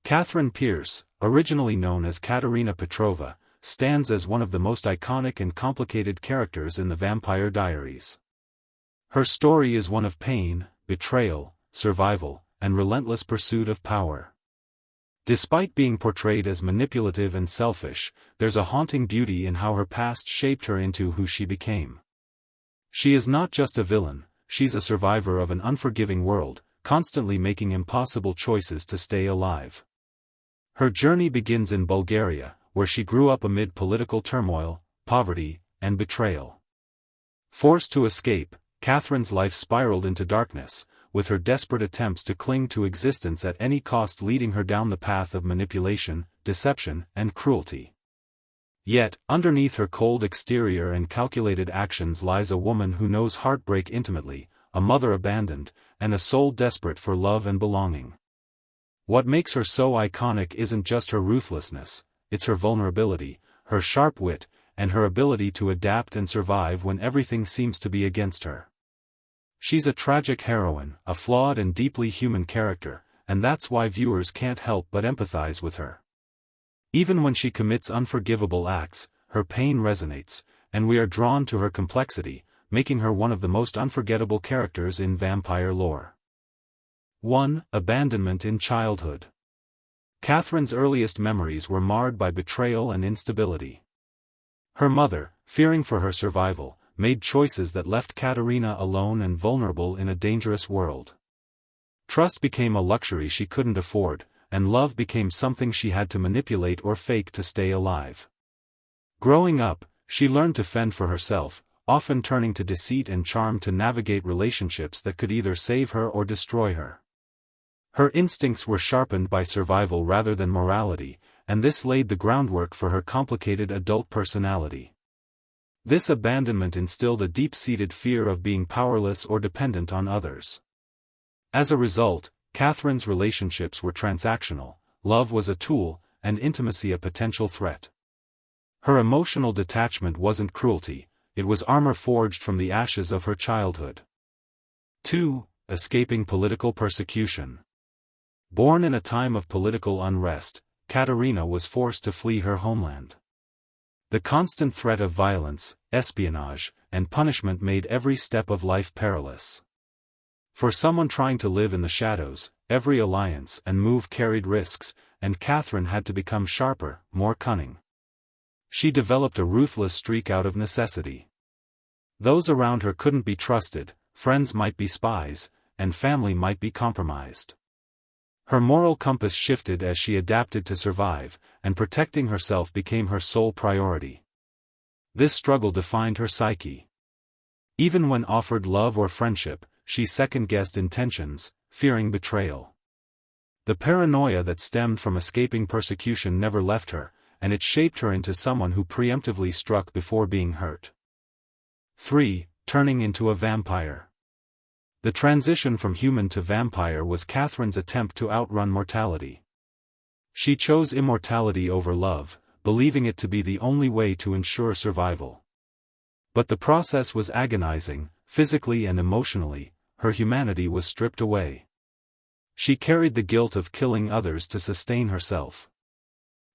Katherine Pierce, originally known as Katerina Petrova, stands as one of the most iconic and complicated characters in the Vampire Diaries. Her story is one of pain, betrayal, survival, and relentless pursuit of power. Despite being portrayed as manipulative and selfish, there's a haunting beauty in how her past shaped her into who she became. She is not just a villain, she's a survivor of an unforgiving world, constantly making impossible choices to stay alive. Her journey begins in Bulgaria, where she grew up amid political turmoil, poverty, and betrayal. Forced to escape, Katherine's life spiraled into darkness, with her desperate attempts to cling to existence at any cost leading her down the path of manipulation, deception, and cruelty. Yet, underneath her cold exterior and calculated actions lies a woman who knows heartbreak intimately, a mother abandoned, and a soul desperate for love and belonging. What makes her so iconic isn't just her ruthlessness, it's her vulnerability, her sharp wit, and her ability to adapt and survive when everything seems to be against her. She's a tragic heroine, a flawed and deeply human character, and that's why viewers can't help but empathize with her. Even when she commits unforgivable acts, her pain resonates, and we are drawn to her complexity, making her one of the most unforgettable characters in vampire lore. 1. Abandonment in childhood. Katherine's earliest memories were marred by betrayal and instability. Her mother, fearing for her survival, made choices that left Katerina alone and vulnerable in a dangerous world. Trust became a luxury she couldn't afford, and love became something she had to manipulate or fake to stay alive. Growing up, she learned to fend for herself, often turning to deceit and charm to navigate relationships that could either save her or destroy her. Her instincts were sharpened by survival rather than morality, and this laid the groundwork for her complicated adult personality. This abandonment instilled a deep-seated fear of being powerless or dependent on others. As a result, Katherine's relationships were transactional, love was a tool, and intimacy a potential threat. Her emotional detachment wasn't cruelty, it was armor forged from the ashes of her childhood. 2. Escaping political persecution. Born in a time of political unrest, Katerina was forced to flee her homeland. The constant threat of violence, espionage, and punishment made every step of life perilous. For someone trying to live in the shadows, every alliance and move carried risks, and Katherine had to become sharper, more cunning. She developed a ruthless streak out of necessity. Those around her couldn't be trusted, friends might be spies, and family might be compromised. Her moral compass shifted as she adapted to survive, and protecting herself became her sole priority. This struggle defined her psyche. Even when offered love or friendship, she second-guessed intentions, fearing betrayal. The paranoia that stemmed from escaping persecution never left her, and it shaped her into someone who preemptively struck before being hurt. 3. Turning into a vampire. The transition from human to vampire was Katherine's attempt to outrun mortality. She chose immortality over love, believing it to be the only way to ensure survival. But the process was agonizing, physically and emotionally, her humanity was stripped away. She carried the guilt of killing others to sustain herself.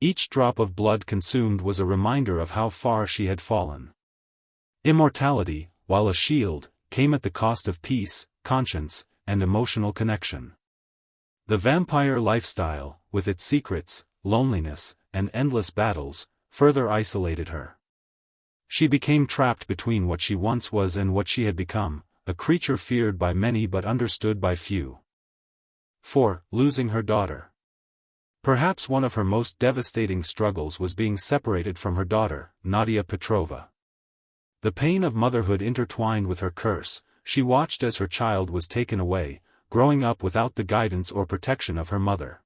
Each drop of blood consumed was a reminder of how far she had fallen. Immortality, while a shield, came at the cost of peace, conscience, and emotional connection. The vampire lifestyle, with its secrets, loneliness, and endless battles, further isolated her. She became trapped between what she once was and what she had become, a creature feared by many but understood by few. 4. Losing her daughter. Perhaps one of her most devastating struggles was being separated from her daughter, Nadia Petrova. The pain of motherhood intertwined with her curse, she watched as her child was taken away, growing up without the guidance or protection of her mother.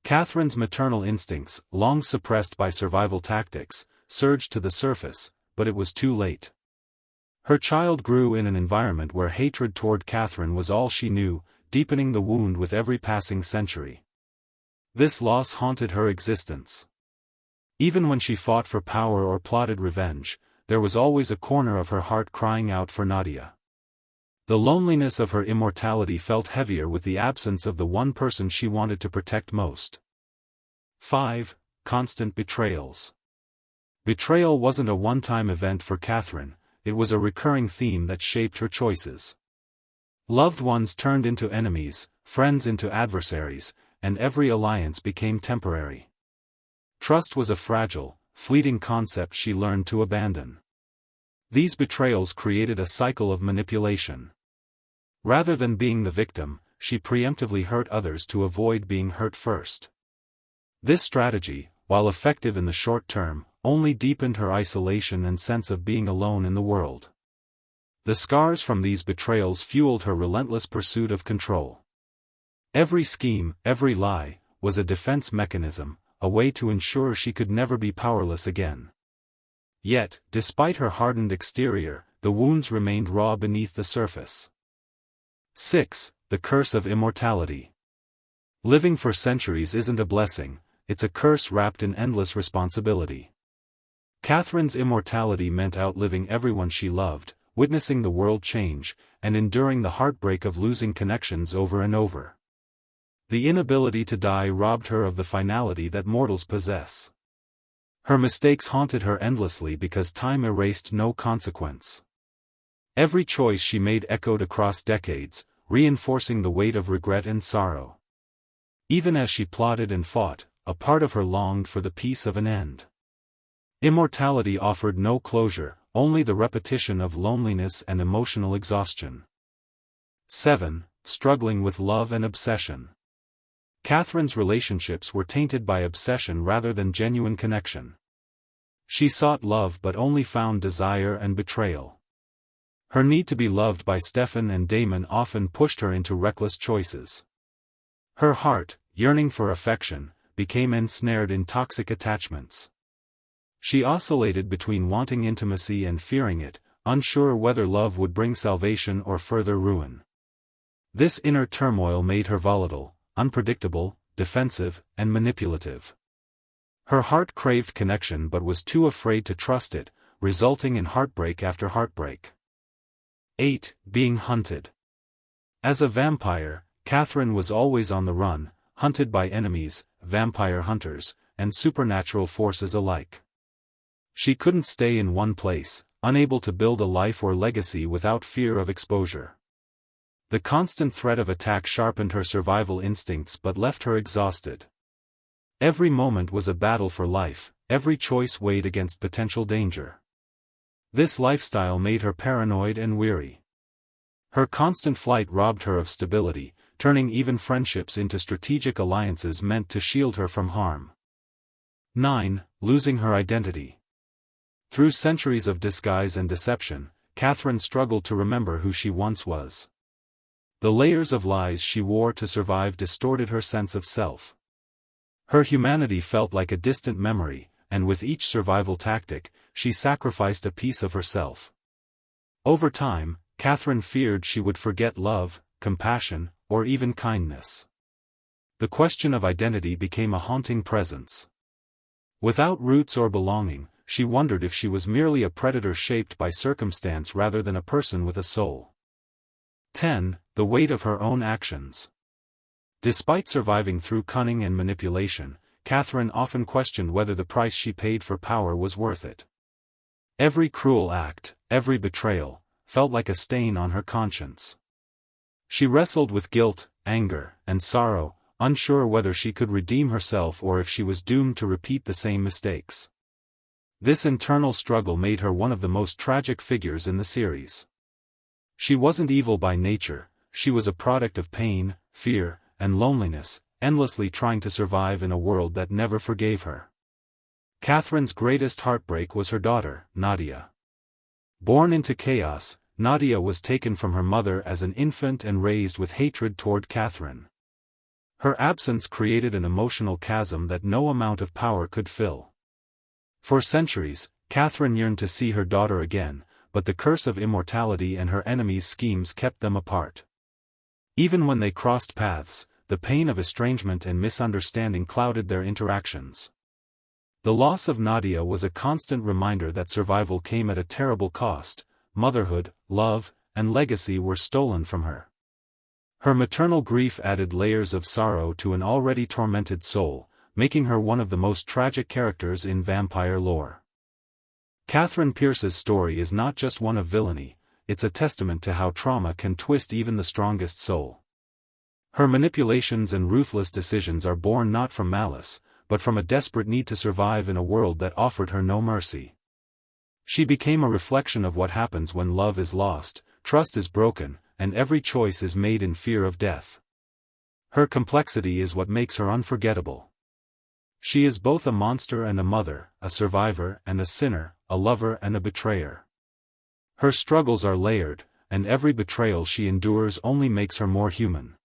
Katherine's maternal instincts, long suppressed by survival tactics, surged to the surface, but it was too late. Her child grew in an environment where hatred toward Katherine was all she knew, deepening the wound with every passing century. This loss haunted her existence. Even when she fought for power or plotted revenge, there was always a corner of her heart crying out for Nadia. The loneliness of her immortality felt heavier with the absence of the one person she wanted to protect most. 5. Constant betrayals. Betrayal wasn't a one-time event for Katherine, it was a recurring theme that shaped her choices. Loved ones turned into enemies, friends into adversaries, and every alliance became temporary. Trust was a fragile, fleeting concept she learned to abandon. These betrayals created a cycle of manipulation. Rather than being the victim, she preemptively hurt others to avoid being hurt first. This strategy, while effective in the short term, only deepened her isolation and sense of being alone in the world. The scars from these betrayals fueled her relentless pursuit of control. Every scheme, every lie, was a defense mechanism, a way to ensure she could never be powerless again. Yet, despite her hardened exterior, the wounds remained raw beneath the surface. 6. The curse of immortality. Living for centuries isn't a blessing, it's a curse wrapped in endless responsibility. Katherine's immortality meant outliving everyone she loved, witnessing the world change, and enduring the heartbreak of losing connections over and over. The inability to die robbed her of the finality that mortals possess. Her mistakes haunted her endlessly because time erased no consequence. Every choice she made echoed across decades, reinforcing the weight of regret and sorrow. Even as she plotted and fought, a part of her longed for the peace of an end. Immortality offered no closure, only the repetition of loneliness and emotional exhaustion. 7. Struggling with love and obsession. Katherine's relationships were tainted by obsession rather than genuine connection. She sought love but only found desire and betrayal. Her need to be loved by Stefan and Damon often pushed her into reckless choices. Her heart, yearning for affection, became ensnared in toxic attachments. She oscillated between wanting intimacy and fearing it, unsure whether love would bring salvation or further ruin. This inner turmoil made her volatile, unpredictable, defensive, and manipulative. Her heart craved connection but was too afraid to trust it, resulting in heartbreak after heartbreak. 8. Being hunted. As a vampire, Katherine was always on the run, hunted by enemies, vampire hunters, and supernatural forces alike. She couldn't stay in one place, unable to build a life or legacy without fear of exposure. The constant threat of attack sharpened her survival instincts but left her exhausted. Every moment was a battle for life, every choice weighed against potential danger. This lifestyle made her paranoid and weary. Her constant flight robbed her of stability, turning even friendships into strategic alliances meant to shield her from harm. 9. Losing her identity. Through centuries of disguise and deception, Katherine struggled to remember who she once was. The layers of lies she wore to survive distorted her sense of self. Her humanity felt like a distant memory, and with each survival tactic, she sacrificed a piece of herself. Over time, Katherine feared she would forget love, compassion, or even kindness. The question of identity became a haunting presence. Without roots or belonging, she wondered if she was merely a predator shaped by circumstance rather than a person with a soul. 10. The weight of her own actions. Despite surviving through cunning and manipulation, Katherine often questioned whether the price she paid for power was worth it. Every cruel act, every betrayal, felt like a stain on her conscience. She wrestled with guilt, anger, and sorrow, unsure whether she could redeem herself or if she was doomed to repeat the same mistakes. This internal struggle made her one of the most tragic figures in the series. She wasn't evil by nature, she was a product of pain, fear, and loneliness, endlessly trying to survive in a world that never forgave her. Katherine's greatest heartbreak was her daughter, Nadia. Born into chaos, Nadia was taken from her mother as an infant and raised with hatred toward Katherine. Her absence created an emotional chasm that no amount of power could fill. For centuries, Katherine yearned to see her daughter again, but the curse of immortality and her enemies' schemes kept them apart. Even when they crossed paths, the pain of estrangement and misunderstanding clouded their interactions. The loss of Nadia was a constant reminder that survival came at a terrible cost. Motherhood, love, and legacy were stolen from her. Her maternal grief added layers of sorrow to an already tormented soul, making her one of the most tragic characters in vampire lore. Katherine Pierce's story is not just one of villainy, it's a testament to how trauma can twist even the strongest soul. Her manipulations and ruthless decisions are born not from malice, but from a desperate need to survive in a world that offered her no mercy. She became a reflection of what happens when love is lost, trust is broken, and every choice is made in fear of death. Her complexity is what makes her unforgettable. She is both a monster and a mother, a survivor and a sinner, a lover and a betrayer. Her struggles are layered, and every betrayal she endures only makes her more human.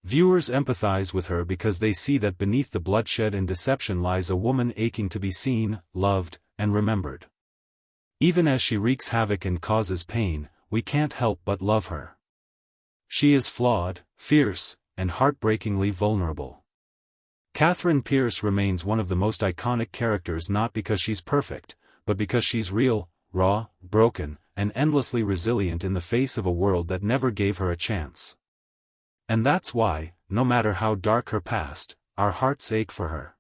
Viewers empathize with her because they see that beneath the bloodshed and deception lies a woman aching to be seen, loved, and remembered. Even as she wreaks havoc and causes pain, we can't help but love her. She is flawed, fierce, and heartbreakingly vulnerable. Katherine Pierce remains one of the most iconic characters not because she's perfect, but because she's real, raw, broken, and endlessly resilient in the face of a world that never gave her a chance. And that's why, no matter how dark her past, our hearts ache for her.